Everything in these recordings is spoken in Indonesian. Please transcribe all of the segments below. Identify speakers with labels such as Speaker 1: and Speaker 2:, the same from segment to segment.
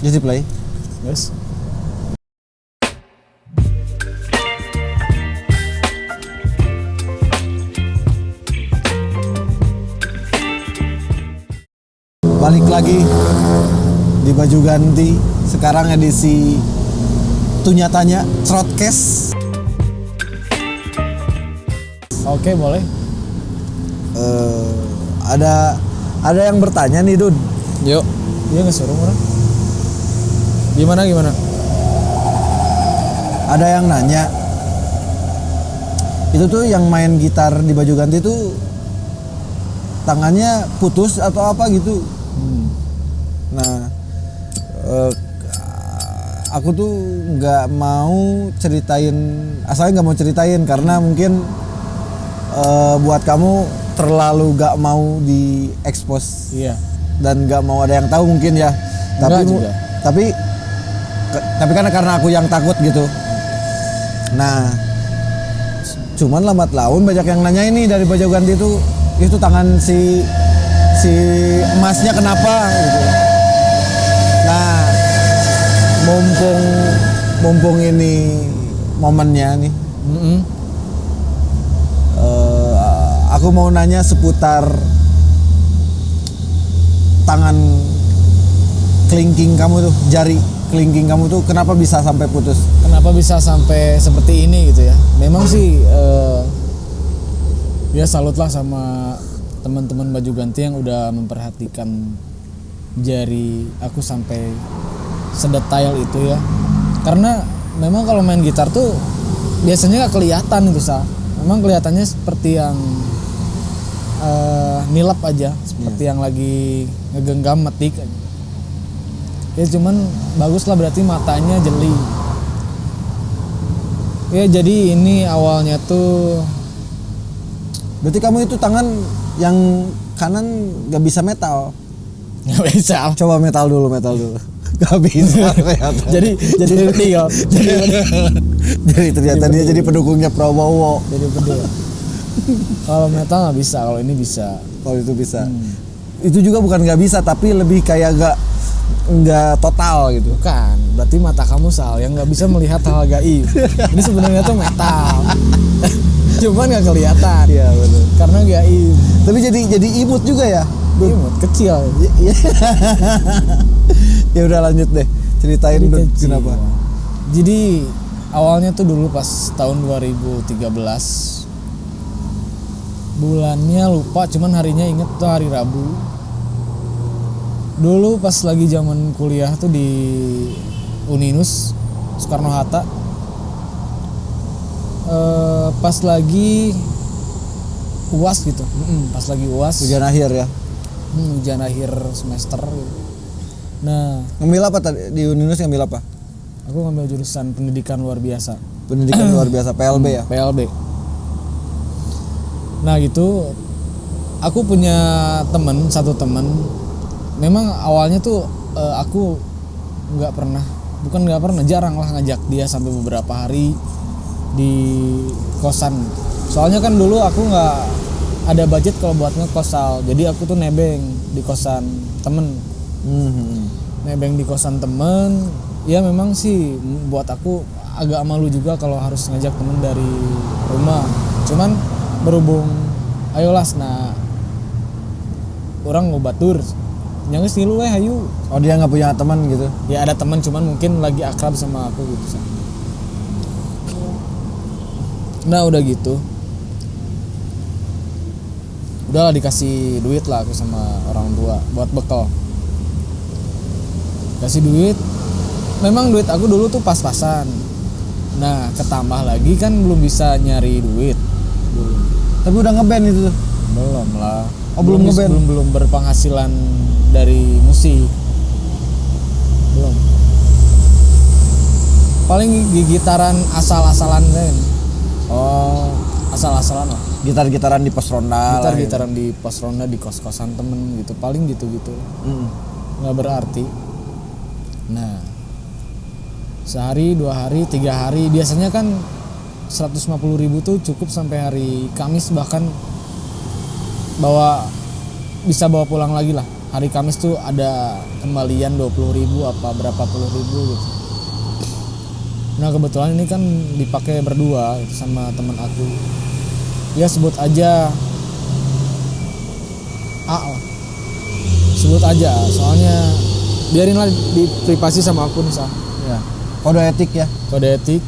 Speaker 1: Just play.
Speaker 2: Yes.
Speaker 1: Balik lagi di baju ganti. Sekarang edisi Tunya-Tanya Shortcast.
Speaker 2: Oke, boleh.
Speaker 1: Ada yang bertanya nih, Dun.
Speaker 2: Yuk. Dia ngesuruh orang. Gimana?
Speaker 1: Ada yang nanya. Itu tuh yang main gitar di baju ganti tuh tangannya putus atau apa gitu. Nah, aku tuh nggak mau ceritain, asalnya nggak mau ceritain karena mungkin buat kamu terlalu nggak mau diekspos.
Speaker 2: Iya.
Speaker 1: Dan nggak mau ada yang tahu mungkin ya. Tapi karena aku yang takut gitu. Nah, cuman lambat laun banyak yang nanya ini dari baju ganti itu tangan si emasnya kenapa gitu. Nah, mumpung ini momennya nih, aku mau nanya seputar tangan kelingking kamu tuh, jari kelingking kamu tuh kenapa bisa sampai putus?
Speaker 2: Kenapa bisa sampai seperti ini gitu ya? Memang sih ya salut lah sama teman-teman baju ganti yang udah memperhatikan jari aku sampai sedetail itu ya. Karena memang kalau main gitar tuh biasanya gak kelihatan gitu Sa. Memang kelihatannya seperti yang nilap aja, seperti yang lagi ngegenggam metik aja. Ya cuman bagus lah, berarti matanya jeli. Ya jadi ini awalnya tuh.
Speaker 1: Berarti kamu itu tangan yang kanan gak bisa metal.
Speaker 2: Gak bisa.
Speaker 1: Coba metal dulu. Gak bisa.
Speaker 2: jadi pedih.
Speaker 1: Jadi ternyata dia jadi pendukungnya Prabowo.
Speaker 2: Jadi pedih. Kalau metal nggak bisa, kalau ini bisa.
Speaker 1: Kalau itu bisa. Itu juga bukan nggak bisa, tapi lebih kayak nggak total gitu.
Speaker 2: Bukan, berarti mata kamu Sal yang nggak bisa melihat hal gaib. Ini sebenarnya tuh metal. Cuman nggak kelihatan.
Speaker 1: Iya betul.
Speaker 2: Karena gaib.
Speaker 1: Tapi jadi imut juga ya.
Speaker 2: Imut kecil.
Speaker 1: Ya udah lanjut deh, ceritain dulu kenapa.
Speaker 2: Jadi awalnya tuh dulu pas tahun 2013. Bulannya lupa, cuman harinya inget tuh hari Rabu. Dulu pas lagi zaman kuliah tuh di Uninus Soekarno Hatta. Pas lagi UAS gitu. Pas lagi UAS.
Speaker 1: Ujian akhir ya.
Speaker 2: Ujian akhir semester gitu. Nah,
Speaker 1: Ngambil apa tadi di Uninus, ngambil apa?
Speaker 2: aku ngambil jurusan pendidikan luar biasa.
Speaker 1: Pendidikan luar biasa, PLB ya?
Speaker 2: PLB. Nah gitu, aku punya satu temen. Memang awalnya tuh aku jarang lah ngajak dia sampai beberapa hari di kosan. Soalnya kan dulu aku nggak ada budget kalau buat ngekos Sal. Jadi aku tuh nebeng di kosan temen. Nebeng di kosan temen. Ya memang sih buat aku agak malu juga kalau harus ngajak temen dari rumah. Cuman berhubung ayolah orang mau batur nyangis ngilu hayu.
Speaker 1: Oh dia nggak punya teman gitu?
Speaker 2: Ya ada teman, cuman mungkin lagi akrab sama aku gitu. Nah udah gitu, udahlah dikasih duit lah aku sama orang tua buat bekal. Kasih duit, memang duit aku dulu tuh pas-pasan. Nah ketambah lagi kan belum bisa nyari duit dulu.
Speaker 1: Tapi udah ngeband itu tuh?
Speaker 2: Belum lah.
Speaker 1: Oh belum ngeband?
Speaker 2: Belum berpenghasilan dari musik. Belum. Paling gitaran asal-asalan kan.
Speaker 1: Oh,
Speaker 2: asal-asalan lah.
Speaker 1: Gitar-gitaran di pos ronda.
Speaker 2: Gitar-gitaran di pos ronda, di kos-kosan temen gitu. Paling gitu-gitu. Nggak berarti. Nah, sehari, 2 hari, 3 hari. Biasanya kan 150.000 tuh cukup sampai hari Kamis, bahkan bisa bawa pulang lagi lah hari Kamis tuh ada kembalian 20.000 apa berapa puluh ribu gitu. Nah kebetulan ini kan dipakai berdua gitu, sama teman aku. Ya sebut aja A lah. Sebut aja, soalnya biarinlah di privasi sama aku nih Sal.
Speaker 1: Ya. Kode etik ya.
Speaker 2: Kode etik.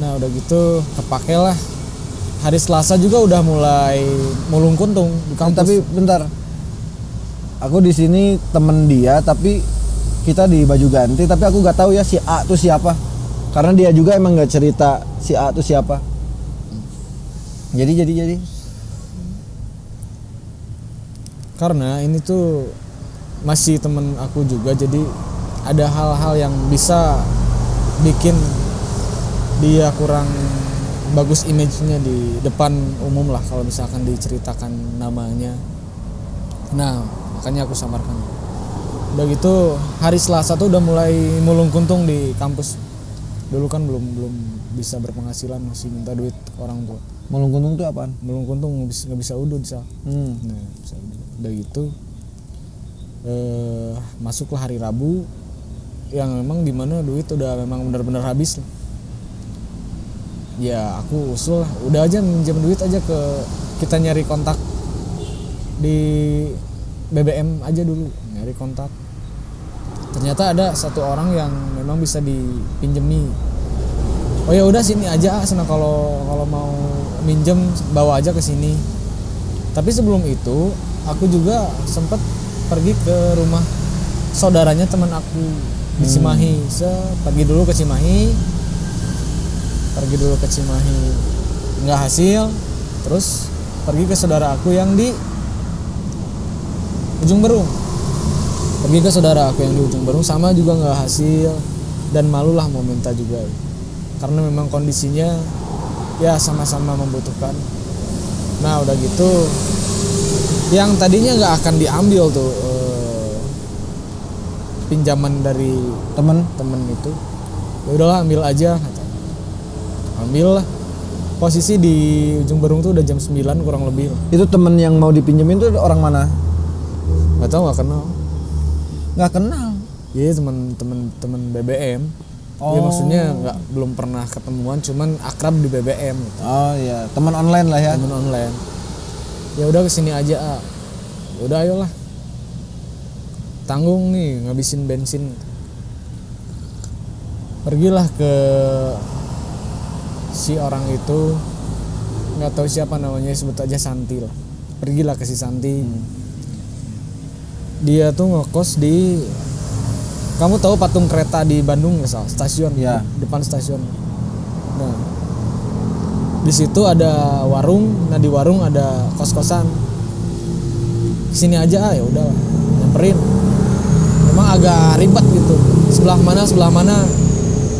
Speaker 2: Nah udah gitu kepake lah. Hari Selasa juga udah mulai mulung kuntung di kampus.
Speaker 1: Tapi bentar. Aku di sini temen dia tapi kita di baju ganti, tapi aku nggak tahu ya si A tuh siapa. Karena dia juga emang nggak cerita si A tuh siapa. Jadi.
Speaker 2: Karena ini tuh masih temen aku juga, jadi ada hal-hal yang bisa bikin dia kurang bagus image-nya di depan umum lah kalau misalkan diceritakan namanya. Nah makanya aku samarkan. Udah gitu hari Selasa tuh udah mulai mulung kuntung di kampus. Dulu kan belum bisa berpenghasilan, masih minta duit ke orang tua.
Speaker 1: Mulung kuntung tuh apaan?
Speaker 2: Mulung kuntung nggak bisa udud Sal. Nah bisa udud. Udah gitu masuklah hari Rabu yang memang dimana duit udah memang benar-benar habis lah. Ya aku usul lah, udah aja minjem duit aja ke kita nyari kontak di BBM aja dulu, nyari kontak. Ternyata ada satu orang yang memang bisa dipinjemi. Oh ya udah sini aja, sana kalau mau minjem bawa aja ke sini. Tapi sebelum itu aku juga sempat pergi ke rumah saudaranya teman aku di Cimahi. Pergi dulu ke Cimahi, nggak hasil. Terus pergi ke saudara aku yang di Ujung Berung. Sama juga nggak hasil dan malulah mau minta juga. Karena memang kondisinya ya sama-sama membutuhkan. Nah udah gitu yang tadinya nggak akan diambil tuh pinjaman dari temen itu, ya udahlah ambil aja, ambil lah. Posisi di Ujung Berung tuh udah jam 9 kurang lebih.
Speaker 1: Itu temen yang mau dipinjemin tuh orang mana?
Speaker 2: Nggak tahu,
Speaker 1: Nggak kenal.
Speaker 2: Iya temen BBM. Ya maksudnya belum pernah ketemuan, cuman akrab di BBM gitu.
Speaker 1: Oh iya, teman online lah ya.
Speaker 2: Temen online. Ya udah kesini aja. Udah ayolah. Tanggung nih ngabisin bensin. Pergilah ke si orang itu, nggak tahu siapa namanya, sebut aja Santi lah. Pergilah ke si Santi. Dia tuh ngekos di, kamu tahu patung kereta di Bandung nggak salah, stasiun
Speaker 1: ya.
Speaker 2: Depan stasiun. Nah di situ ada warung, nah di warung ada kos-kosan. Sini aja ya udah nyamperin. Memang agak ribet gitu, sebelah mana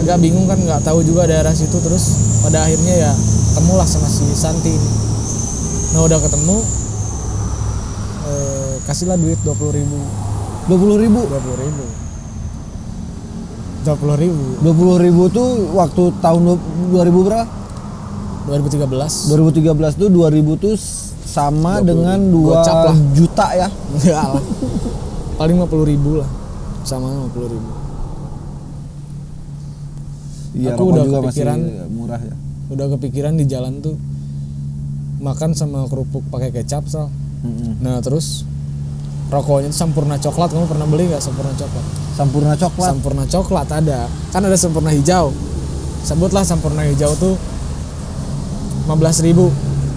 Speaker 2: agak bingung kan, nggak tahu juga daerah situ. Terus pada akhirnya ya ketemulah sama si Santi. Nah udah ketemu, kasihlah duit 20.000
Speaker 1: tuh waktu tahun 2000 berapa?
Speaker 2: 2013
Speaker 1: tuh 2000 tuh sama
Speaker 2: 20,
Speaker 1: dengan 2 juta ya.
Speaker 2: Enggak lah, paling 50.000 lah, sama 50.000.
Speaker 1: Iya,
Speaker 2: aku udah
Speaker 1: juga
Speaker 2: kepikiran,
Speaker 1: masih murah ya.
Speaker 2: Udah kepikiran di jalan tuh makan sama kerupuk pakai kecap Sal. Nah terus rokoknya itu Sampurna coklat. Kamu pernah beli nggak Sampurna coklat? Sampurna coklat ada, kan ada Sampurna hijau. Sebutlah Sampurna hijau tuh 15.000.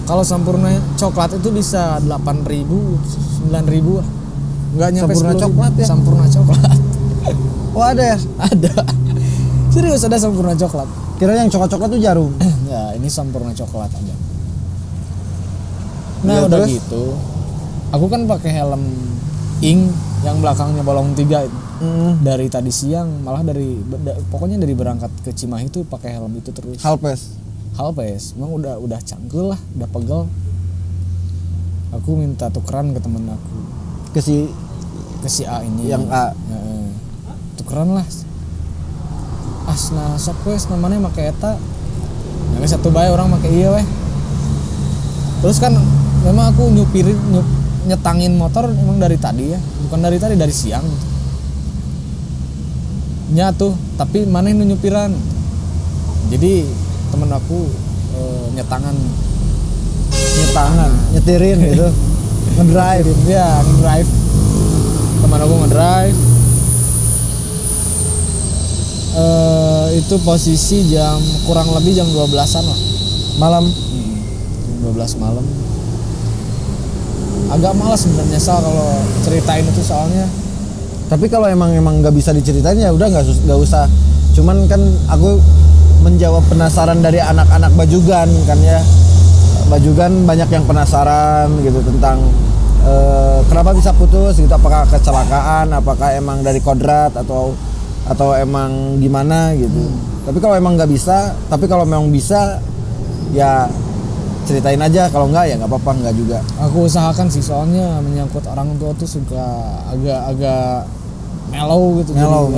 Speaker 2: Kalau Sampurna coklat itu bisa 8.000, 9.000 lah. Nggak nyampe
Speaker 1: Sampurna
Speaker 2: 10.000.
Speaker 1: coklat ya?
Speaker 2: Sampurna coklat.
Speaker 1: Oh ada ya?
Speaker 2: Ada. Serius ada Sampurna coklat.
Speaker 1: Kira yang coklat tuh Jarum.
Speaker 2: Ya ini Sampurna coklat ada. Nah
Speaker 1: Ya,
Speaker 2: udah
Speaker 1: terus?
Speaker 2: gitu, aku kan pakai helm ing yang belakangnya bolong 3 itu. Dari tadi siang, malah pokoknya dari berangkat ke Cimahi tuh pakai helm itu terus. Halpes, emang udah cangkel lah, udah pegel. Aku minta tukeran ke temen aku,
Speaker 1: Ke
Speaker 2: si A ini.
Speaker 1: yang A.
Speaker 2: Tukeran lah. Asna sok wes namanya make eta. Yang satu bae orang make iya weh. Terus kan memang aku nyetangin motor emang dari tadi ya, bukan dari tadi, dari siang gitu. Tuh, tapi mana yang nyupiran. Jadi temen aku
Speaker 1: nyetirin gitu. Ngedrive.
Speaker 2: Ya, ngedrive. Teman aku ngedrive. Itu posisi kurang lebih jam 12-an lah.
Speaker 1: Malam.
Speaker 2: Jam 12 malam. Agak malas sebenarnya kalau ceritain itu soalnya.
Speaker 1: Tapi kalau emang nggak bisa diceritain ya udah nggak usah. Cuman kan aku menjawab penasaran dari anak-anak Bajugan kan ya. Bajugan banyak yang penasaran gitu tentang kenapa bisa putus gitu, apakah kecelakaan, apakah emang dari kodrat atau emang gimana gitu. Tapi kalau emang nggak bisa, tapi kalau memang bisa ya ceritain aja, kalau enggak ya nggak apa-apa, enggak juga.
Speaker 2: Aku usahakan sih, soalnya menyangkut orang tua tuh suka agak mellow gitu.
Speaker 1: Mellow.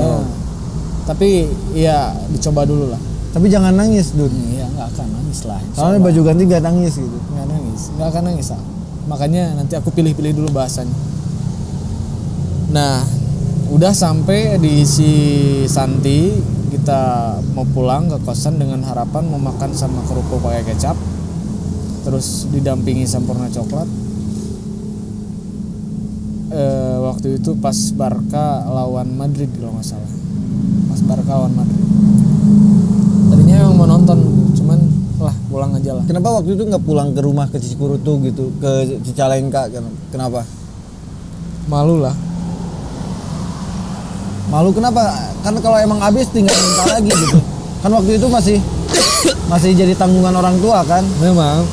Speaker 2: Tapi ya dicoba dulu lah.
Speaker 1: Tapi jangan nangis, Dun.
Speaker 2: Iya, nggak akan nangis lah.
Speaker 1: Soalnya Baju Ganti nggak nangis gitu.
Speaker 2: Nggak akan nangis lah. Makanya nanti aku pilih-pilih dulu bahasanya. Nah, udah sampai di si Santi, kita mau pulang ke kosan dengan harapan mau makan sama kerupuk pakai kecap, terus didampingi sampurna coklat. Waktu itu pas Barca lawan Madrid kalau nggak salah. Pas Barca lawan Madrid. Tadinya emang mau nonton, cuman lah pulang aja lah.
Speaker 1: Kenapa waktu itu nggak pulang ke rumah ke Cikurutu gitu, ke Cicalengka? Kenapa?
Speaker 2: Malu lah.
Speaker 1: Malu kenapa? Kan kalau emang habis tinggal minta lagi gitu. Kan waktu itu masih jadi tanggungan orang tua kan?
Speaker 2: Memang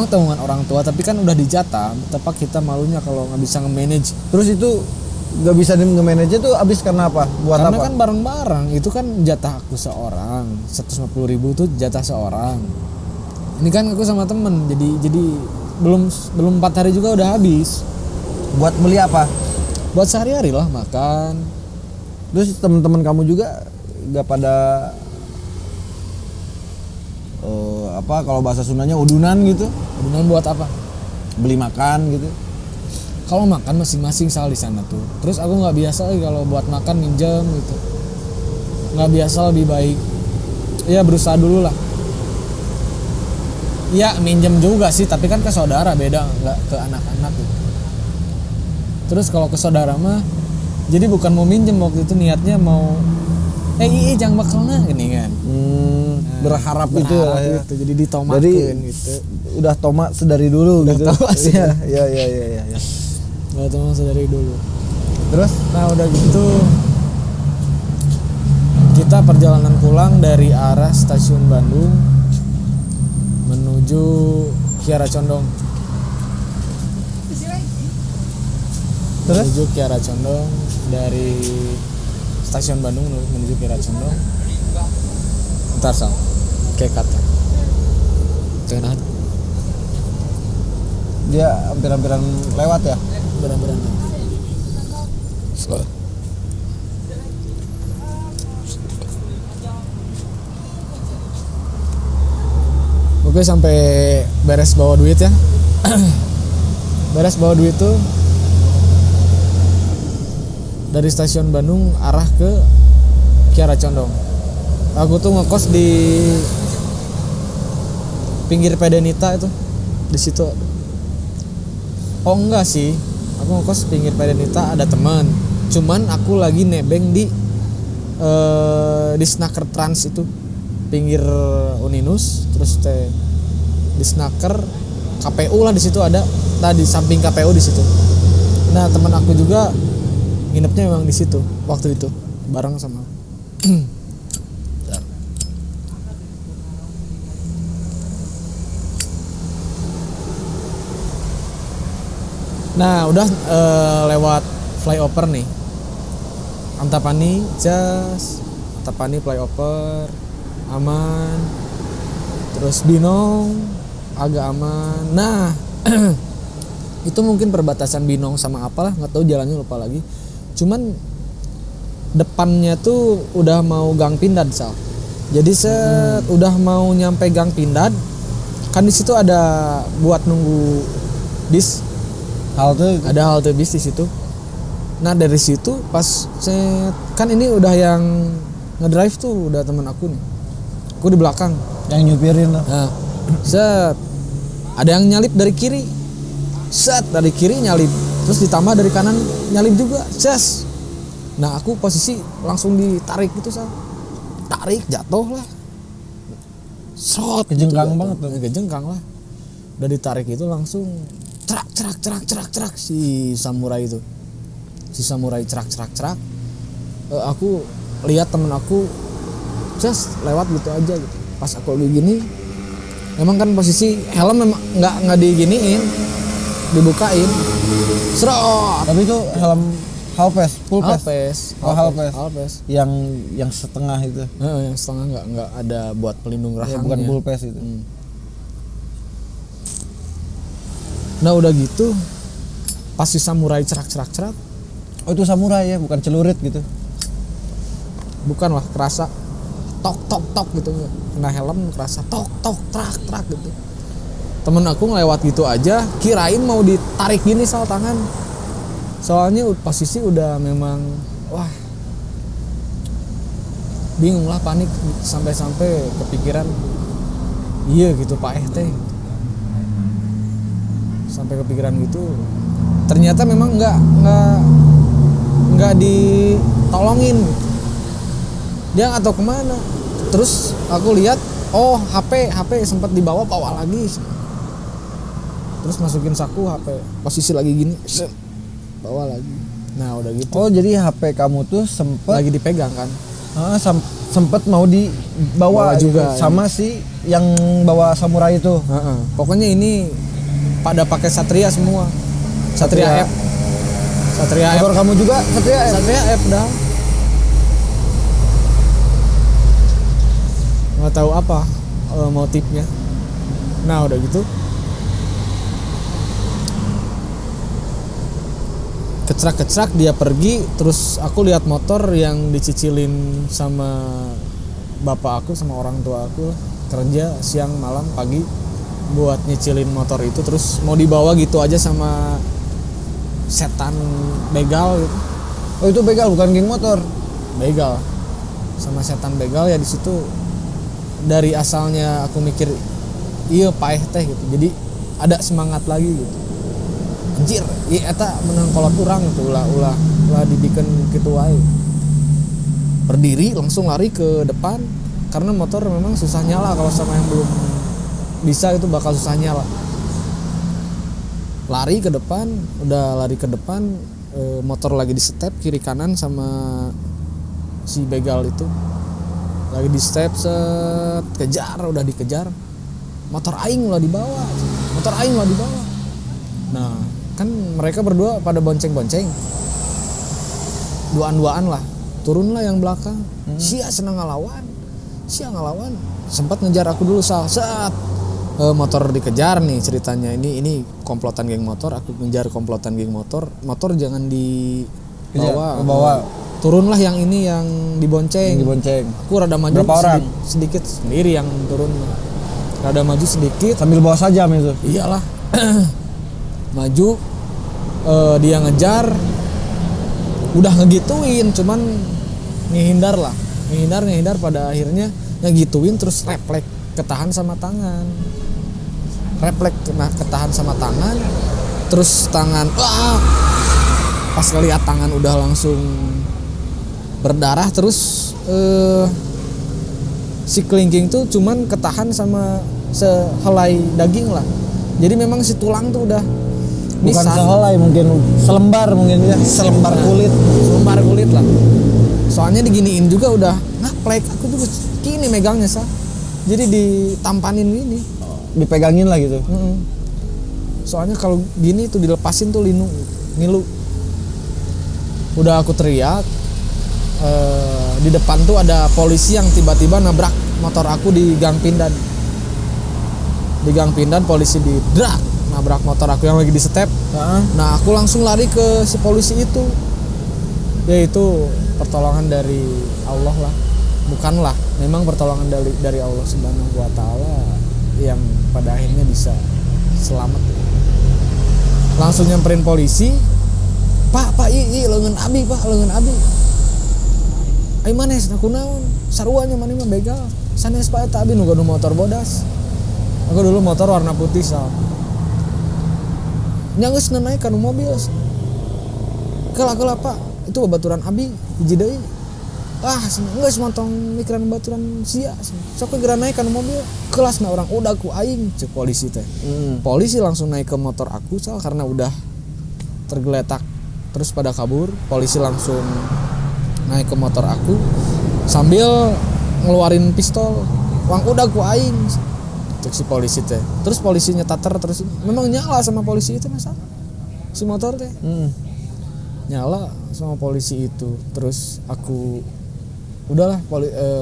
Speaker 2: tanggungan orang tua, tapi kan udah dijatah. Betapa kita malunya kalau nggak bisa nge-manage.
Speaker 1: Terus itu nggak bisa nge-manage itu habis karena apa? Buat
Speaker 2: karena
Speaker 1: apa?
Speaker 2: Kan bareng-bareng, itu kan jatah aku seorang. 150.000 itu jatah seorang. Ini kan aku sama temen, jadi belum 4 hari juga udah habis.
Speaker 1: Buat beli apa?
Speaker 2: Buat sehari-hari lah, makan.
Speaker 1: Terus teman-teman kamu juga nggak pada kalau bahasa Sundanya udunan gitu?
Speaker 2: Udunan buat apa?
Speaker 1: Beli makan gitu.
Speaker 2: Kalau makan masing-masing soal di sana tuh. Terus aku nggak biasa kalau buat makan minjem gitu. Nggak biasa, lebih baik. Ya berusaha dulu lah. Ya minjem juga sih, tapi kan ke saudara beda, nggak ke anak-anak gitu. Terus kalau ke saudara mah, jadi bukan mau minjem waktu itu, niatnya mau jangan bakalna gini kan.
Speaker 1: Berharap itu ya.
Speaker 2: Gitu. Jadi ditomakin gitu.
Speaker 1: Udah tomat sedari dulu
Speaker 2: udah
Speaker 1: gitu.
Speaker 2: Tomat sih.
Speaker 1: Ya.
Speaker 2: Udah tomat sedari dulu.
Speaker 1: Terus?
Speaker 2: Nah udah gitu kita perjalanan pulang dari arah stasiun Bandung menuju Kiara Condong.
Speaker 1: Terus?
Speaker 2: Menuju Kiara Condong dari stasiun Bandung menuju Kiara Condong. Ntar Sal, kayak kata jangan.
Speaker 1: Dia hampir-hampiran lewat ya?
Speaker 2: Beran-beran. Oke, sampai beres bawa duit ya. Beres bawa duit tuh dari stasiun Bandung arah ke Kiara Condong. Aku tuh ngekos di pinggir Pedenita itu, di situ. Oh enggak sih, aku ngekos pinggir Pedenita, ada teman. Cuman aku lagi nebeng di Snaker Trans itu, pinggir Uninus, terus di Snaker KPU lah di situ ada. Nah di samping KPU di situ. Nah teman aku juga nginepnya memang di situ waktu itu bareng sama. Nah udah lewat flyover nih, Antapani jas, Antapani flyover aman, terus Binong agak aman. Nah itu mungkin perbatasan Binong sama apalah, nggak tahu jalannya, lupa lagi. Cuman depannya tuh udah mau Gang Pindad Sal. Jadi udah mau nyampe Gang Pindad, kan di situ ada buat nunggu bis. Ada halte bis di situ. Nah dari situ pas kan ini udah yang ngedrive tuh udah teman aku nih. Aku di belakang.
Speaker 1: Yang nyupirin lah.
Speaker 2: Nah, set. Ada yang nyalip dari kiri. Set, dari kiri nyalip. Terus ditambah dari kanan nyalip juga. Ses. Nah, aku posisi langsung ditarik gitu, Sal. Tarik, jatuh lah. Srot.
Speaker 1: Kejengkang
Speaker 2: gitu,
Speaker 1: banget tuh.
Speaker 2: Kejengkang lah. Udah ditarik itu langsung cerak si samurai itu. Si samurai cerak. Aku lihat temen aku just lewat gitu aja gitu. Pas aku lagi gini, emang kan posisi helm memang nggak diginiin, dibukain. Serot.
Speaker 1: Tapi itu helm halves, full pass.
Speaker 2: Halves.
Speaker 1: Yang setengah itu.
Speaker 2: Yang setengah nggak ada buat pelindung rahangnya.
Speaker 1: Bukan full pass itu.
Speaker 2: Nah udah gitu, pas si samurai cerak.
Speaker 1: Oh itu samurai ya, bukan celurit gitu.
Speaker 2: Bukan lah, kerasa tok gitu, kena helm kerasa tok trak gitu. Temen aku ngelewat gitu aja, kirain mau ditarik gini Sal tangan. Soalnya posisi udah memang wah bingung lah, panik sampai kepikiran iya gitu Pak teh. Sampai kepikiran gitu. Ternyata memang nggak ditolongin gitu. Dia nggak tahu kemana. Terus aku lihat, oh HP sempat bawa lagi. Terus masukin saku HP, posisi lagi gini, bawa lagi. Nah udah gitu.
Speaker 1: Oh jadi HP kamu tuh sempet
Speaker 2: Lagi dipegang kan?
Speaker 1: Sempet mau dibawa
Speaker 2: juga
Speaker 1: sama si yang bawa samurai itu.
Speaker 2: Pokoknya ini pada pakai Satria semua. Satria F.
Speaker 1: Motor kamu juga Satria F.
Speaker 2: Satria F dah. Nggak tahu apa motifnya. Nah udah gitu kecrak dia pergi. Terus aku lihat motor yang dicicilin sama bapak aku sama orang tua aku kerja siang malam pagi buat nyicilin motor itu, terus mau dibawa gitu aja sama setan begal gitu.
Speaker 1: Oh itu begal bukan geng motor.
Speaker 2: Begal sama setan begal ya. Di situ dari asalnya aku mikir iya paeh teh gitu, jadi ada semangat lagi gitu. Anjir, ieu eta menang kolot urang gitu, ulah dibikin kitu wae. Berdiri langsung lari ke depan karena motor memang susah nyala, kalau sama yang belum bisa itu bakal susah nyala. Lari ke depan, motor lagi di step kiri kanan sama si begal itu. Lagi di step set, udah dikejar. Motor aing ulah dibawa. Nah, kan mereka berdua pada bonceng-bonceng. Duaan lah. Turunlah yang belakang. Sia senang ngelawan. Sempat ngejar aku dulu Sal. Set. Motor dikejar nih ceritanya. Ini komplotan geng motor, aku ngejar komplotan geng motor. Motor jangan dibawa. Turunlah yang ini yang dibonceng. Aku rada maju sedikit sendiri yang turun. Rada maju sedikit
Speaker 1: sambil bawa sajam itu.
Speaker 2: Iyalah. Maju, dia ngejar, udah ngegituin, cuman ngehindar pada akhirnya ngegituin, terus refleks ketahan sama tangan, terus tangan, pas ngeliat tangan udah langsung berdarah, terus si kelingking tuh cuman ketahan sama sehelai daging lah, jadi memang si tulang tuh udah
Speaker 1: bukan sehelai, mungkin selembar kulit
Speaker 2: lah. Soalnya diginiin juga udah ngaplek, aku juga gini megangnya Sal, jadi ditampanin gini,
Speaker 1: dipegangin lah gitu.
Speaker 2: Soalnya kalau gini tuh dilepasin tuh ngilu. Udah aku teriak, di depan tuh ada polisi yang tiba-tiba nabrak motor aku di Gang Pindan. Polisi nabrak motor aku yang lagi di step. Nah aku langsung lari ke si polisi itu. Ya itu pertolongan dari Allah lah. Bukanlah, memang pertolongan dari Allah Subhanahu wa taala yang pada akhirnya bisa selamat. langsung nyamperin polisi. Pak i leungeun abi pak, leungeun abi. Ai manes aku naon? Saruanya mana mah begal. Sanes pak eta abi nu gadu motor bodas. Aku dulu motor warna putih sal. Nya geus naik ka mobil. Kela pak, itu babaturan abi hiji deui. Geus montong mikiran babaturan sia. Sok geura naik ka mobil. Kelasna orang udah ku aing cek polisi teh. Polisi langsung naik ke motor aku sal karena udah tergeletak terus pada kabur. Polisi langsung naik ke motor aku sambil ngeluarin pistol. Wang udah ku aing cek si polisi teh. Terus polisinya tater terus memang nyala sama polisi itu masa si motor teh. Nyala sama polisi itu. Terus aku udahlah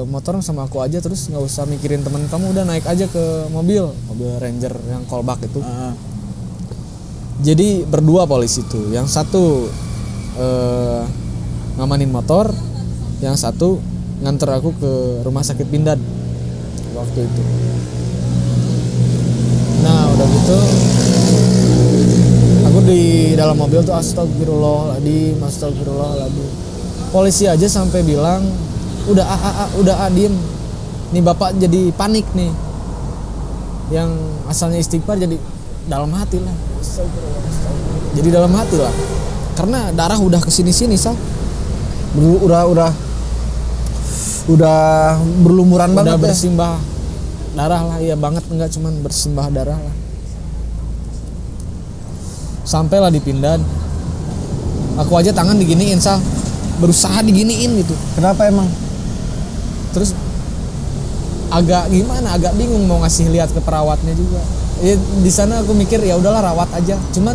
Speaker 2: motor sama aku aja, terus nggak usah mikirin teman kamu, udah naik aja ke mobil Ranger yang callback itu. Jadi berdua polisi itu, yang satu ngamanin motor, yang satu nganter aku ke rumah sakit Pindad waktu itu. Nah udah gitu aku di dalam mobil tuh astagfirullahaladzim. Polisi aja sampai bilang udah diem nih bapak, jadi panik nih, yang asalnya istighfar jadi dalam hati lah, jadi dalam hati lah karena darah udah kesini sal, udah berlumuran banget, udah bersimbah darah lah, ya banget, enggak cuman bersimbah darah lah. Sampailah di Pindad, aku aja tangan diginiin sal, berusaha diginiin gitu.
Speaker 1: Kenapa emang?
Speaker 2: Terus agak bingung mau ngasih lihat ke perawatnya juga. Ya di sana aku mikir ya udahlah rawat aja. Cuman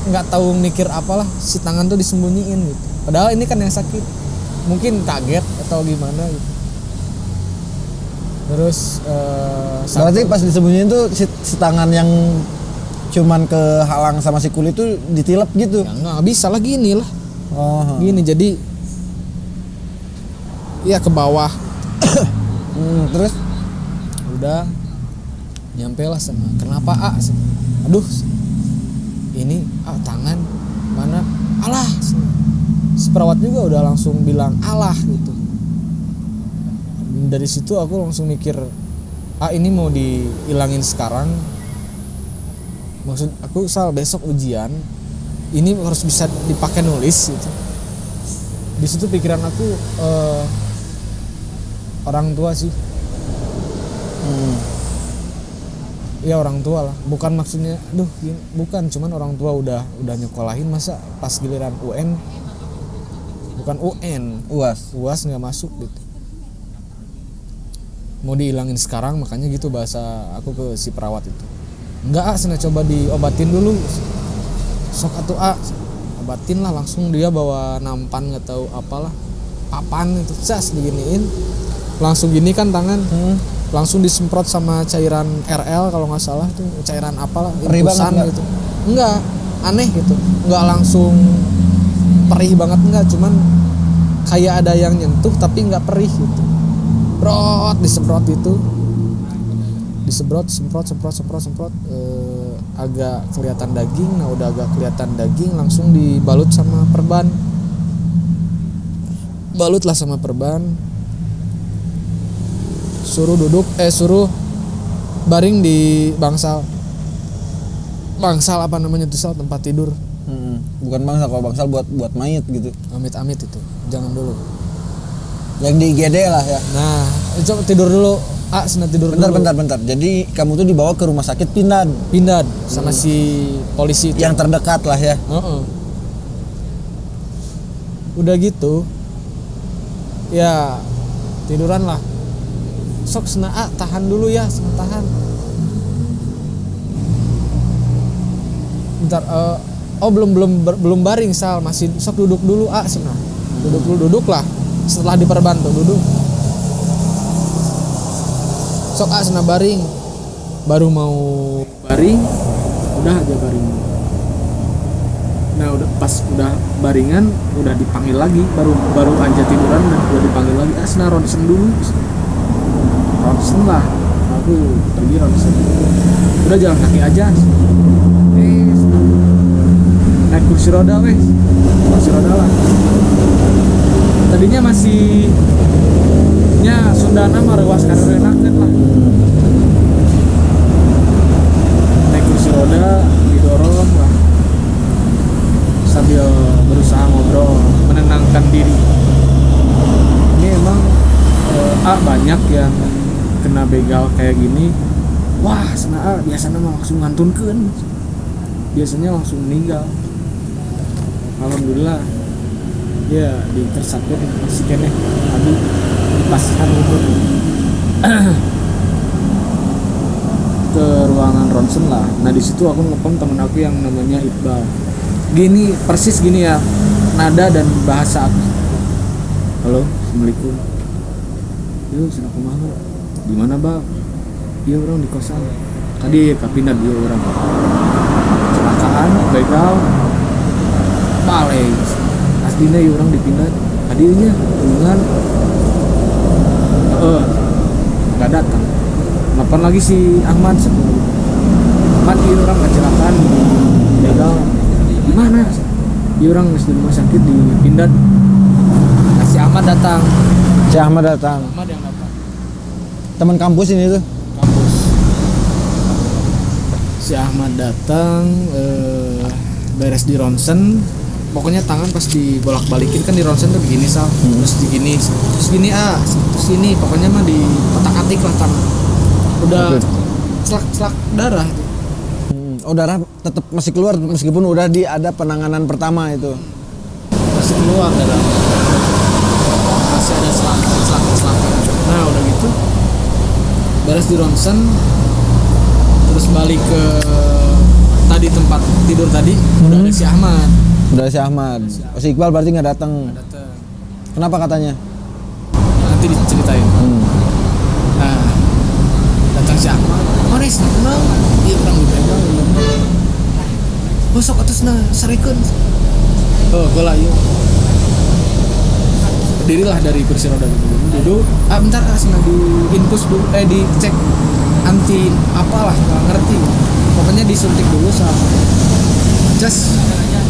Speaker 2: nggak tahu mikir apalah, si tangan tuh disembunyiin gitu. Padahal ini kan yang sakit. Mungkin kaget atau gimana gitu. Terus
Speaker 1: berarti pas disembunyiin tuh si tangan yang cuman kehalang sama si kulit tuh ditilep gitu.
Speaker 2: Ya nggak bisa lah, gini lah. Gini jadi ya ke bawah.
Speaker 1: Terus
Speaker 2: udah nyampe lah sama kenapa aduh ini tangan mana, alah si perawat juga udah langsung bilang alah gitu. Dari situ aku langsung mikir ini mau dihilangin sekarang, maksud aku sal besok ujian ini harus bisa dipakai nulis gitu. Di situ pikiran aku orang tua sih. Ya orang tua lah, bukan maksudnya bukan, cuman orang tua udah nyekolahin, masa pas giliran UN bukan UN UAS nggak masuk gitu, mau dihilangin sekarang. Makanya gitu bahasa aku ke si perawat itu, enggak sana coba diobatin dulu, sok atuh obatin lah. Langsung dia bawa nampan nggak tahu apalah, papan itu cas diginiin, langsung gini kan tangan, langsung disemprot sama cairan RL kalau nggak salah tuh, cairan apalah, infusan gitu. Enggak aneh gitu, enggak langsung perih banget, enggak, cuman kayak ada yang nyentuh tapi nggak perih gitu. Disemprot itu, semprot agak kelihatan daging. Nah udah agak kelihatan daging, langsung dibalut sama perban, balutlah sama perban, suruh baring di bangsal apa namanya tuh sal, tempat tidur.
Speaker 1: Bukan bangsal, kalau bangsal buat mayit gitu.
Speaker 2: Amit itu jangan dulu,
Speaker 1: yang di IGD lah ya.
Speaker 2: Nah coba tidur dulu, tidur
Speaker 1: bentar. Jadi kamu tuh dibawa ke rumah sakit Pindad
Speaker 2: sama si polisi itu,
Speaker 1: yang terdekat lah ya.
Speaker 2: Udah gitu ya tiduran lah. Sok tahan dulu ya, tahan. Bentar, belum baring sal, masih sok duduk dulu duduk lah. Setelah diperban tuh duduk. Sok baring. Baru mau baring, udah aja baring. Nah udah pas udah baringan, udah dipanggil lagi, baru aja tiduran udah dipanggil lagi. Ronsen dulu. Ronsen lah, aku pergi ronsen. Udah jalan kaki aja. naik kursi roda weh, kursi roda lah. Tadinya masih nya Sundana mah rewas karenakeun lah. Naik kursi roda didorong lah sambil berusaha ngobrol menenangkan diri. Ini emang banyak yang kena begal kayak gini. Wah, sana biasanya mah langsung ngantunkeun. Biasanya langsung meninggal. Alhamdulillah ya ditersakit masih kene aduh dipaskan umur ke ruangan ronsen lah. Nah di situ aku nelfon temen aku yang namanya Iqbal. Gini persis gini ya nada dan bahasa aku. Halo, assalamualaikum. Yo, sana kumaha? Di mana bang? Iya orang di kosan. Tadi kapindah dia orang. Kecelakaan, begal, balik. Aslinya ya orang dipindah. Tadinya dengan nggak datang. Ngapain lagi si Ahmad sebelum Ahmad dia orang kecelakaan di begal. Di mana? Dia orang di rumah sakit dipindah. Nah, si Ahmad datang.
Speaker 1: Si Ahmad datang.
Speaker 2: Ahmad yang datang.
Speaker 1: Teman kampus ini tuh.
Speaker 2: Kampus. Si Ahmad datang beres di ronsen. Pokoknya tangan pas dibolak-balikin kan di ronsen tuh begini Sal. Terus begini, terus gini terus ini pokoknya mah di otak-atik lah tangan. Udah selak darah.
Speaker 1: Oh, darah tetap masih keluar meskipun udah ada penanganan pertama itu.
Speaker 2: Masih keluar darah. Masih ada selak. Nah, udah gitu. Beres di ronsen terus balik ke tadi tempat tidur tadi udah ada si Ahmad.
Speaker 1: Udah si Ahmad. Oh, si Iqbal berarti nggak datang. Kenapa katanya?
Speaker 2: Nanti diceritain. Nah, datang si Ahmad. Maris, kenal? Dia orang dipegang. Besok atasnya sarikeun. Oh, gue lah yuk. Berdirilah dari kursi roda duduk. Bentar asna di infus dulu, dicek anti apalah nggak ngerti. Pokoknya disuntik dulu sama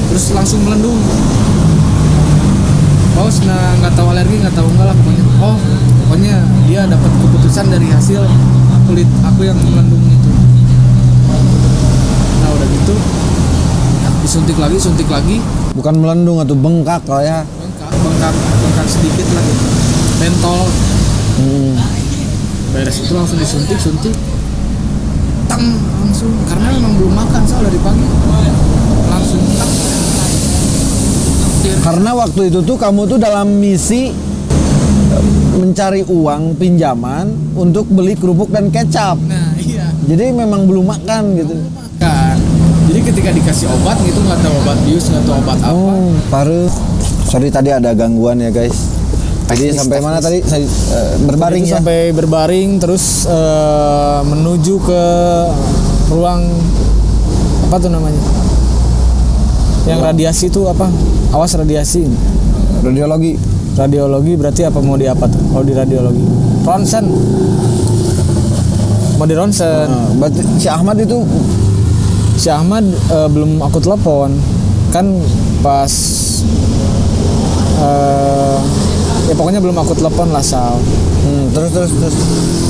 Speaker 2: terus langsung melendung. Oh, nggak tahu alergi, nggak tahu enggak lah pokoknya. Oh, pokoknya dia dapat keputusan dari hasil kulit aku yang melendung itu. Nah udah gitu disuntik lagi.
Speaker 1: Bukan melendung atau bengkak kalau ya.
Speaker 2: Bengkak sedikit lah gitu. Mentol. Beres itu langsung disuntik. Tang langsung karena memang belum makan soal dari pagi. Langsung tang.
Speaker 1: Karena waktu itu tuh kamu tuh dalam misi mencari uang pinjaman untuk beli kerupuk dan kecap.
Speaker 2: Nah iya.
Speaker 1: Jadi memang belum makan gitu.
Speaker 2: Kan. Jadi ketika dikasih obat gitu nggak tahu obat bius nggak tahu obat apa.
Speaker 1: Oh, parah. Sorry tadi ada gangguan ya guys. Tadi sampai mana tadi? Berbaring ya.
Speaker 2: Sampai berbaring terus menuju ke ruang apa tuh namanya? Yang radiasi itu apa? Awas radiasi. Radiologi berarti apa mau di apa tuh? Kalau di radiologi. Ronsen. Mau di ronsen.
Speaker 1: Berarti
Speaker 2: Si Ahmad belum aku telepon. Kan pas ya pokoknya belum aku telepon lah Sal.
Speaker 1: Terus.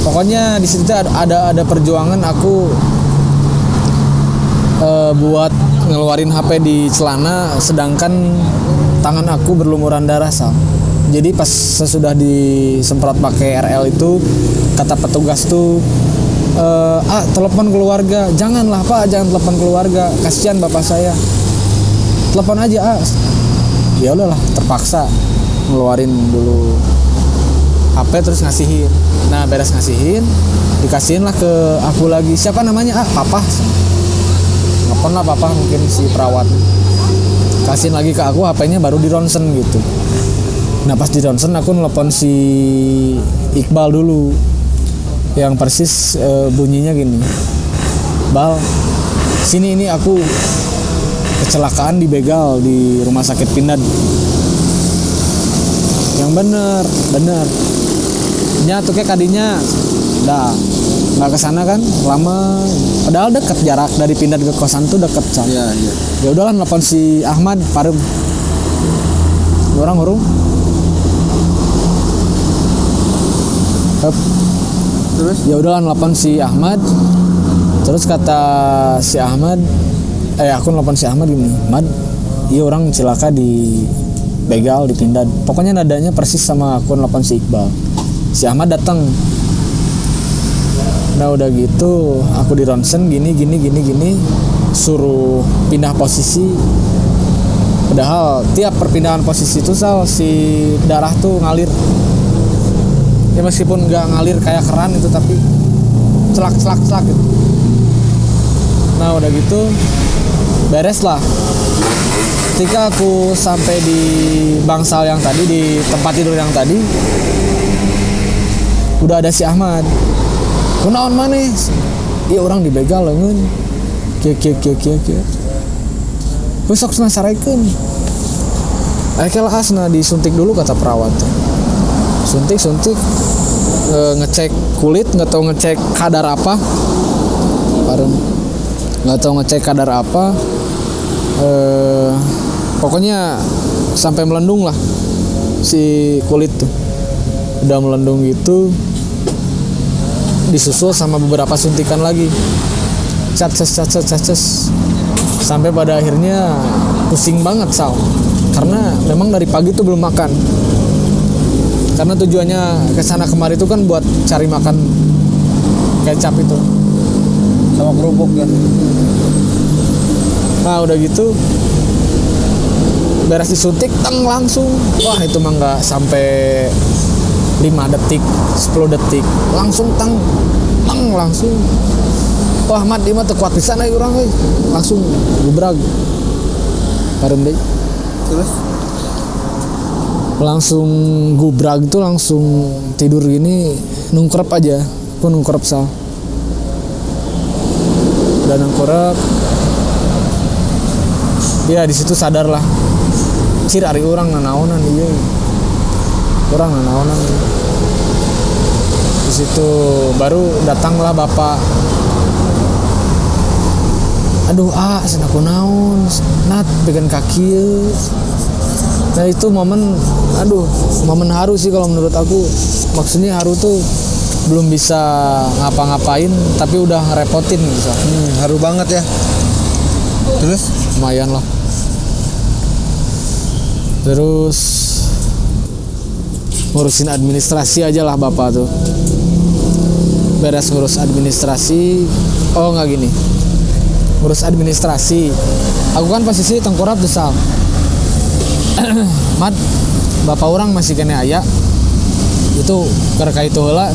Speaker 2: Pokoknya di situ ada perjuangan aku buat ngeluarin HP di celana sedangkan tangan aku berlumuran darah Sal. Jadi pas sesudah disemprot pakai RL itu kata petugas tuh telepon keluarga. Janganlah Pak, jangan telepon keluarga, kasihan bapak saya. Telepon aja Ya udahlah, terpaksa ngeluarin dulu HP terus ngasihin. Nah beres ngasihin, dikasihin lah ke aku lagi. Siapa namanya? Papa. Ngapain lah Papa, mungkin si perawat. Kasihin lagi ke aku, HP-nya baru di ronsen gitu. Nah pas di ronsen aku nelpon si Iqbal dulu. Yang persis bunyinya gini. Bal, sini ini aku kecelakaan dibegal di rumah sakit Pindad. Yang bener nya tuh kayak kadinya dah nggak kesana kan lama, padahal deket jarak dari pindah ke kosan tuh deket Sal.
Speaker 1: Iya.
Speaker 2: Ya udahlah nelfon si Ahmad parem orang hurung.
Speaker 1: Terus?
Speaker 2: Ya udahlah nelfon si Ahmad. Terus kata si Ahmad, aku nelfon si Ahmad gini, Ahmad, iya orang celaka di begal di Pindad. Pokoknya nadanya persis sama aku nelfon si Iqbal. Si Ahmad datang. Nah udah gitu aku di ronsen gini suruh pindah posisi. Padahal tiap perpindahan posisi itu Sal, si darah tuh ngalir. Ya meskipun nggak ngalir kayak keran itu tapi celak gitu. Nah udah gitu beres lah. Ketika aku sampai di bangsal yang tadi, di tempat tidur yang tadi, udah ada si Ahmad. Kunaon maneh? Iya orang dibegal leungeun. Kieu. Besok cenah sarekeun. Akhirnya asna disuntik dulu kata perawat. Suntik ngecek kulit, nggak tahu ngecek kadar apa. Nggak tahu ngecek kadar apa. Pokoknya sampai melendung lah si kulit tuh. Udah melendung gitu. Disusul sama beberapa suntikan lagi, caces, sampai pada akhirnya pusing banget Sal, karena memang dari pagi tuh belum makan, karena tujuannya kesana kemari itu kan buat cari makan kecap itu
Speaker 1: Sama kerupuk ya.
Speaker 2: Nah udah gitu beres disuntik langsung, wah itu mah nggak sampai 5 detik, 10 detik langsung langsung. Wah Ahmad dia mah teu kuat pisan euy urang euy. Langsung gubrag. Parem deui.
Speaker 1: Terus
Speaker 2: langsung gubrag itu langsung tidur gini nungkrep aja. Aku nungkrep Sal. Udah nungkrep. Ya di situ sadar lah. Cir ari urang nanaonan ieu. Kurang naonan. Di situ baru datanglah bapak. Aduh cenah kunaon? Nat bikin kaki. Nah itu momen haru sih kalau menurut aku. Maksudnya haru tuh belum bisa ngapa-ngapain tapi udah ngerepotin gitu.
Speaker 1: Haru banget ya. Terus
Speaker 2: lumayan lah. Terus ngurusin administrasi aja lah bapak tuh. Beres ngurus administrasi, ngurus administrasi. Aku kan posisi tengkorak tuh Sal. Mat, bapak orang masih kena aya. Itu kerka itu heula.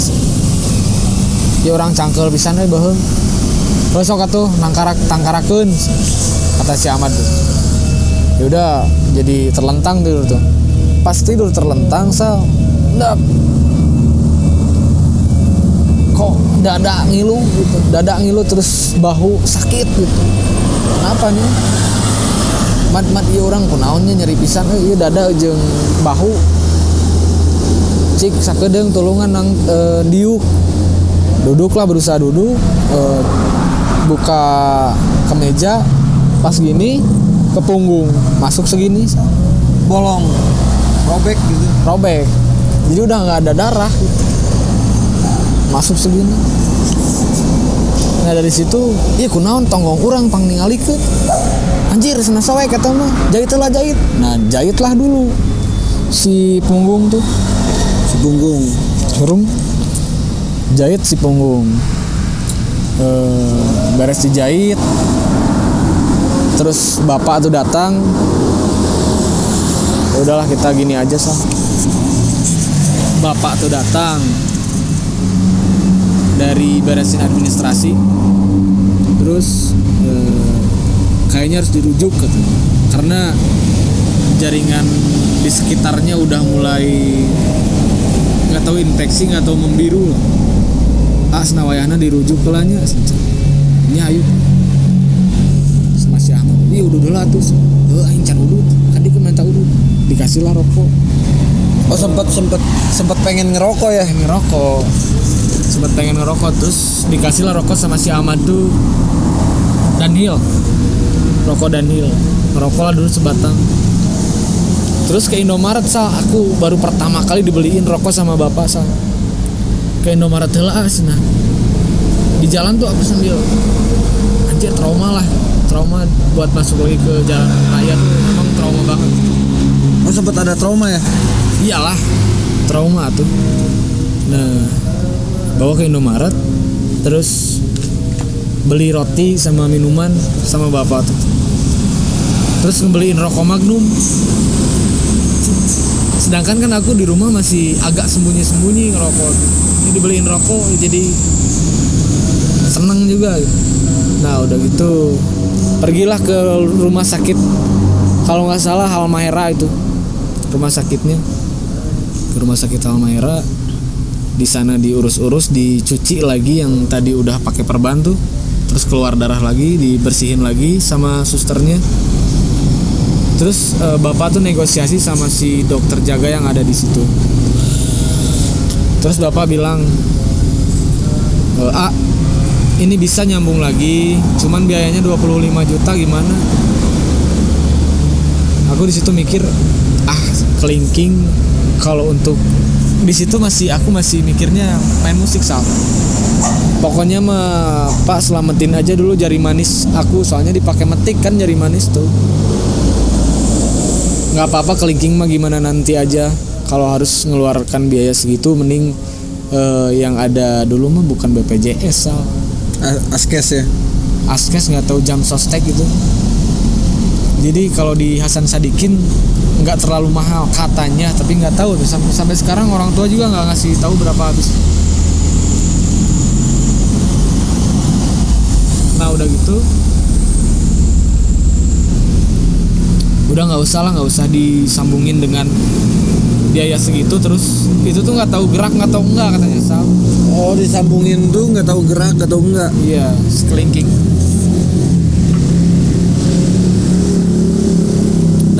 Speaker 2: Ya orang cangkel pisan we baheung. Terus sok atuh tangkarakeun kata si Ahmad tuh. Ya udah jadi terlentang tidur tuh. Pas tidur terlentang Sal. Kok dada ngilu terus bahu sakit gitu. Kenapa nih? Mat ieu urang kunaonnya nyeri pisan ieu dada jeung bahu. Cik sakedeung tulungan nang diuk. Duduklah berusaha duduk, buka kemeja pas gini ke punggung masuk segini
Speaker 1: bolong, robek.
Speaker 2: Jadi udah nggak ada darah gitu. Masuk segini. Nah dari situ, iya kunaon tonggong urang pang ningalikeun. Anjir cenah soe kata mah, jahit. Nah jahitlah dulu si punggung tuh.
Speaker 1: Si punggung.
Speaker 2: Hurung. Jahit si punggung. Beres dijahit. Terus bapak tuh datang. Udahlah kita gini aja Sal. Bapak tuh datang dari beresin administrasi, terus kayaknya harus dirujuk gitu. Karena jaringan di sekitarnya udah mulai nggak tahu infeksi nggak tahu membiru lah. Senawayana dirujuk ke lanya nya ayo masih Ahmad ini udah tuh aing can udut kan dia minta udut dikasih lah rokok.
Speaker 1: Oh sempat pengen ngerokok ya?
Speaker 2: Ngerokok. sempat pengen ngerokok, terus dikasih lah rokok sama si Ahmad tuh Dunhill, rokok Dunhill, ngerokok lah dulu sebatang. Terus ke Indomaret aku baru pertama kali dibeliin rokok sama bapak ke Indomaret heula nah. Di jalan tuh aku sambil anjir trauma buat masuk lagi ke jalan raya tuh emang trauma banget.
Speaker 1: Oh sempat ada trauma ya?
Speaker 2: Iyalah, trauma tuh. Nah, bawa ke Indomaret, terus beli roti sama minuman sama bapak tuh. Terus ngebeliin rokok Magnum. Sedangkan kan aku di rumah masih agak sembunyi-sembunyi ngerokok. Ini dibeliin rokok jadi seneng juga. Nah udah gitu pergilah ke rumah sakit, kalau nggak salah Halmahera itu rumah sakitnya, ke rumah sakit Halmahera. Di sana diurus-urus, dicuci lagi yang tadi udah pakai perban tuh, terus keluar darah lagi, dibersihin lagi sama susternya. Terus bapak tuh negosiasi sama si dokter jaga yang ada di situ. Terus bapak bilang, ini bisa nyambung lagi, cuman biayanya 25 juta gimana? Aku di situ mikir, kelingking. Kalau untuk di situ aku masih mikirnya main musik Pokoknya mah Pak selamatin aja dulu jari manis aku, soalnya dipakai metik kan jari manis tuh. Nggak apa-apa kelingking mah gimana nanti aja. Kalau harus ngeluarkan biaya segitu, mending yang ada dulu mah bukan BPJS
Speaker 1: Askes ya?
Speaker 2: Askes nggak tahu jam sostek gitu. Jadi kalau di Hasan Sadikin nggak terlalu mahal katanya, tapi nggak tahu sampai sekarang orang tua juga nggak ngasih tahu berapa habis. Nah udah gitu, udah nggak usah disambungin dengan biaya segitu. Terus itu tuh nggak tahu gerak nggak tahu enggak katanya Sal.
Speaker 1: Oh disambungin tuh nggak tahu gerak nggak tahu enggak?
Speaker 2: Iya, kelingking.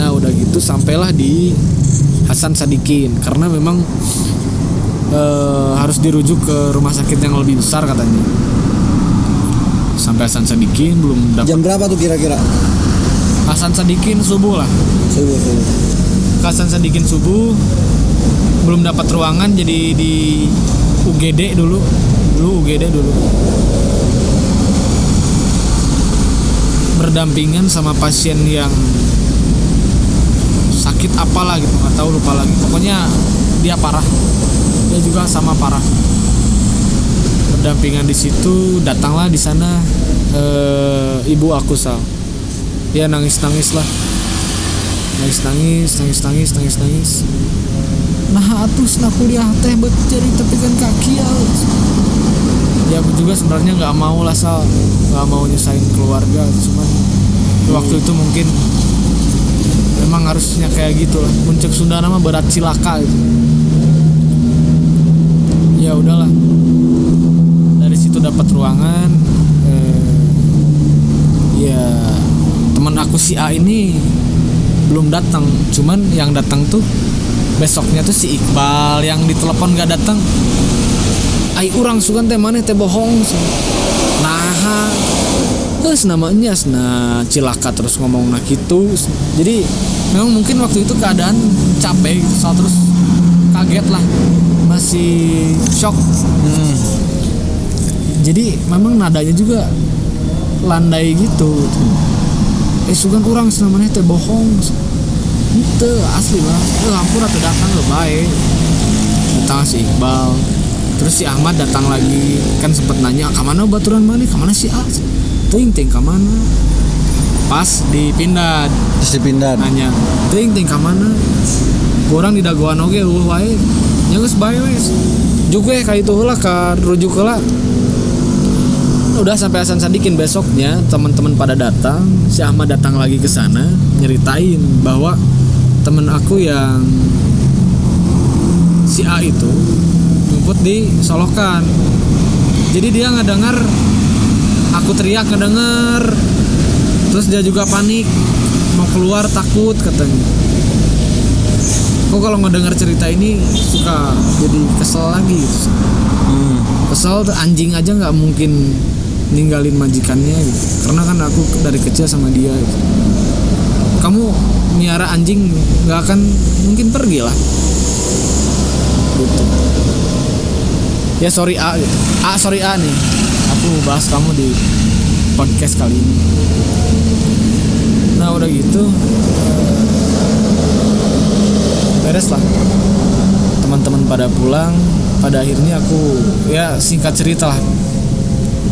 Speaker 2: Nah udah gitu sampailah di Hasan Sadikin, karena memang harus dirujuk ke rumah sakit yang lebih besar katanya. Sampai Hasan Sadikin belum dapat.
Speaker 1: Jam berapa tuh kira-kira?
Speaker 2: Hasan Sadikin subuh lah.
Speaker 1: Subuh.
Speaker 2: Hasan Sadikin subuh, belum dapat ruangan, jadi di UGD dulu UGD dulu. Berdampingan sama pasien yang sakit apalah gitu, nggak tahu, lupa lagi. Pokoknya dia parah, dia juga sama parah. Berdampingan di situ, datanglah di sana ibu aku dia nangis lah. Nangis. Nah atus nak kuliah teh bet jadi tepikan kaki ya aku juga sebenarnya nggak mau lah nggak mau nyusahin keluarga, cuman waktu itu mungkin memang harusnya kayak gitu lah. Puncak Sunda nama berat cilaka gitu. Ya udahlah, dari situ dapat ruangan. Ya teman aku si A ini belum datang, cuman yang datang tuh besoknya tuh si Iqbal yang ditelepon gak datang. Ai urang sugan teh maneh teh bohong. Nah, geus namanya cilaka terus ngomong gitu. Jadi memang mungkin waktu itu keadaan capek gitu, terus kaget lah, masih shock. Jadi memang nadanya juga landai gitu. Sugan urang namanya teh bohong. Itu asli mah. Lampur atau datang lebay. Datang si Iqbal. Terus si Ahmad datang lagi. Kan sempet nanya, "Kamana baturan mana? Kamana si A?" Ting kamana? Pas dipindah.
Speaker 1: Terus dipindah.
Speaker 2: Nanya, "Ting kamana?" Kurang di dagoan oge wae. Nya geus bae we. Juga kayak itu heula ka rujuk heula. Udah sampai Hasan Sadikin, besoknya teman-teman pada datang, si Ahmad datang lagi ke sana nyeritain bahwa temen aku yang si A itu ngumpet di solokan. Jadi dia ngedengar aku teriak, ngedengar, terus dia juga panik mau keluar, takut katanya. Kok kalau ngedengar cerita ini suka jadi kesel lagi gitu. Sal anjing aja nggak mungkin ninggalin majikannya gitu. Karena kan aku dari kecil sama dia gitu. Kamu miara anjing nggak akan mungkin pergi lah gitu. Ya sorry A gitu. Sorry A nih, aku bahas kamu di podcast kali ini. Nah udah gitu beres lah, teman-teman pada pulang. Pada akhirnya aku ya singkat cerita lah,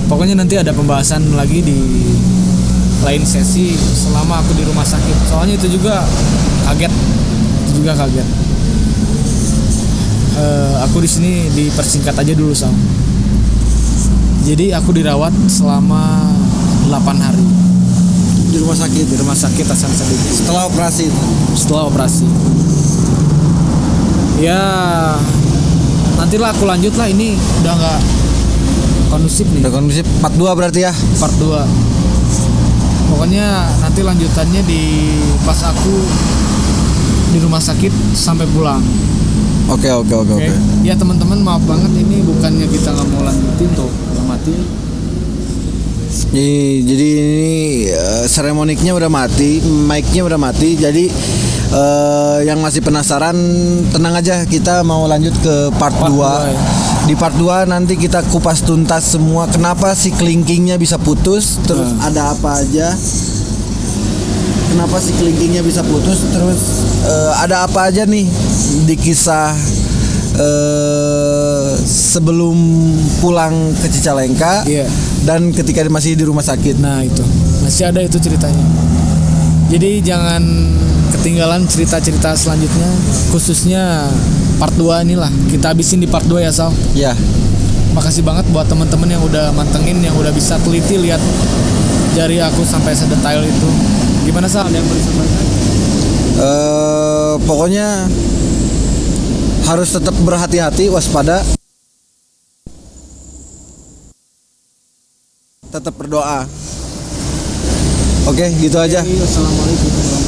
Speaker 2: pokoknya nanti ada pembahasan lagi di lain sesi selama aku di rumah sakit. Soalnya itu juga kaget. Aku di sini dipersingkat aja dulu Sam. Jadi aku dirawat selama 8 hari
Speaker 1: Di rumah sakit
Speaker 2: Hasan Sadikin. Setelah operasi. Ya nantilah aku lanjut lah, ini udah nggak kondusif nih.
Speaker 1: Udah kondusif part 2 berarti ya.
Speaker 2: Part 2. Pokoknya nanti lanjutannya di pas aku di rumah sakit sampai pulang.
Speaker 1: Oke.
Speaker 2: Ya teman-teman maaf banget, ini bukannya kita nggak mau lanjutin tuh, mati.
Speaker 1: Jadi ini seremoniknya udah mati, mic-nya udah mati. Jadi yang masih penasaran tenang aja, kita mau lanjut ke part 2.
Speaker 2: Ya.
Speaker 1: Di part 2 nanti kita kupas tuntas semua kenapa si kelingkingnya bisa putus, terus ada apa aja. Kenapa si kelingkingnya bisa putus, terus ada apa aja nih di kisah sebelum pulang ke Cicalengka.
Speaker 2: Iya.
Speaker 1: Dan ketika masih di rumah sakit.
Speaker 2: Nah itu masih ada itu ceritanya. Jadi jangan ketinggalan cerita-cerita selanjutnya, khususnya part 2 inilah kita habisin di part 2 ya Sal.
Speaker 1: Ya.
Speaker 2: Makasih banget buat teman-teman yang udah mantengin, yang udah bisa teliti lihat jari aku sampai sedetail itu. Gimana Sal, ada yang boleh sampaikan?
Speaker 1: Pokoknya harus tetap berhati-hati, waspada, tetap berdoa. Oke, gitu aja.
Speaker 2: Assalamualaikum warahmatullahi wabarakatuh.